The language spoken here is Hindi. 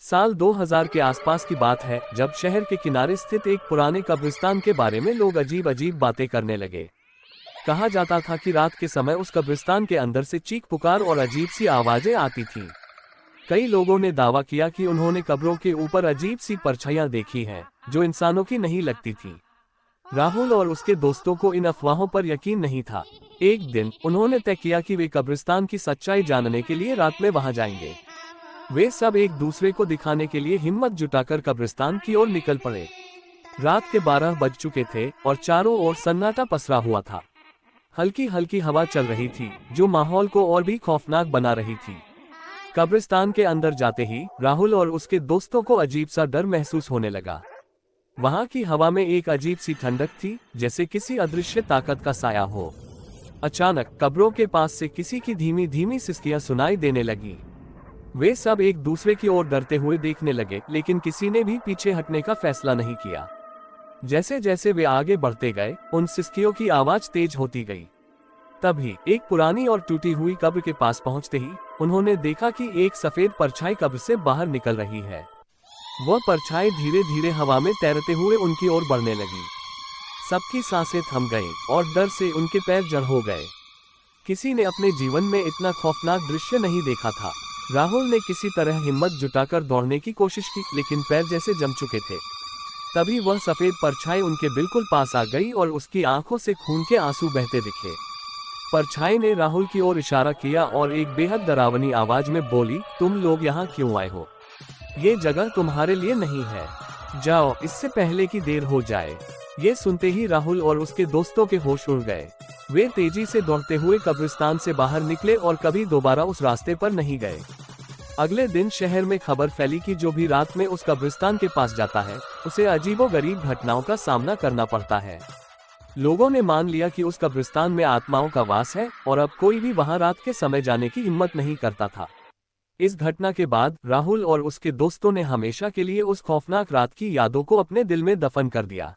साल 2000 के आसपास की बात है, जब शहर के किनारे स्थित एक पुराने कब्रिस्तान के बारे में लोग अजीब अजीब बातें करने लगे। कहा जाता था कि रात के समय उस कब्रिस्तान के अंदर से चीख पुकार और अजीब सी आवाजें आती थीं। कई लोगों ने दावा किया कि उन्होंने कब्रों के ऊपर अजीब सी परछाइयां देखी हैं, जो इंसानों की नहीं लगती थीं। राहुल और उसके दोस्तों को इन अफवाहों पर यकीन नहीं था। एक दिन उन्होंने तय किया कि वे कब्रिस्तान की सच्चाई जानने के लिए रात में वहां जाएंगे। वे सब एक दूसरे को दिखाने के लिए हिम्मत जुटाकर कब्रिस्तान की ओर निकल पड़े। रात के 12 बज चुके थे और चारों ओर सन्नाटा पसरा हुआ था। हल्की हल्की हवा चल रही थी, जो माहौल को और भी खौफनाक बना रही थी। कब्रिस्तान के अंदर जाते ही राहुल और उसके दोस्तों को अजीब सा डर महसूस होने लगा। वहां की हवा में एक अजीब सी ठंडक थी, जैसे किसी अदृश्य ताकत का साया हो। अचानक कब्रों के पास से किसी की धीमी धीमी सिसकियां सुनाई देने लगी। वे सब एक दूसरे की ओर डरते हुए देखने लगे, लेकिन किसी ने भी पीछे हटने का फैसला नहीं किया। जैसे जैसे वे आगे बढ़ते गए, उन सिसकियों की आवाज तेज होती गई। तभी एक पुरानी और टूटी हुई कब्र के पास पहुंचते ही उन्होंने देखा कि एक सफेद परछाई कब्र से बाहर निकल रही है। वह परछाई धीरे धीरे हवा में तैरते हुए उनकी ओर बढ़ने लगी। सबकी सांसें थम गईं और डर से उनके पैर जड़ हो गए। किसी ने अपने जीवन में इतना खौफनाक दृश्य नहीं देखा था। राहुल ने किसी तरह हिम्मत जुटाकर दौड़ने की कोशिश की, लेकिन पैर जैसे जम चुके थे। तभी वह सफेद परछाई उनके बिल्कुल पास आ गई और उसकी आंखों से खून के आंसू बहते दिखे। परछाई ने राहुल की ओर इशारा किया और एक बेहद डरावनी आवाज में बोली, तुम लोग यहाँ क्यों आए हो? ये जगह तुम्हारे लिए नहीं है। जाओ, इससे पहले कि देर हो जाए। ये सुनते ही राहुल और उसके दोस्तों के होश उड़ गए। वे तेजी से दौड़ते हुए कब्रिस्तान से बाहर निकले और कभी दोबारा उस रास्ते पर नहीं गए। अगले दिन शहर में खबर फैली कि जो भी रात में उस कब्रिस्तान के पास जाता है, उसे अजीबोगरीब घटनाओं का सामना करना पड़ता है। लोगों ने मान लिया कि उस कब्रिस्तान में आत्माओं का वास है और अब कोई भी वहां रात के समय जाने की हिम्मत नहीं करता था। इस घटना के बाद राहुल और उसके दोस्तों ने हमेशा के लिए उस खौफनाक रात की यादों को अपने दिल में दफन कर दिया।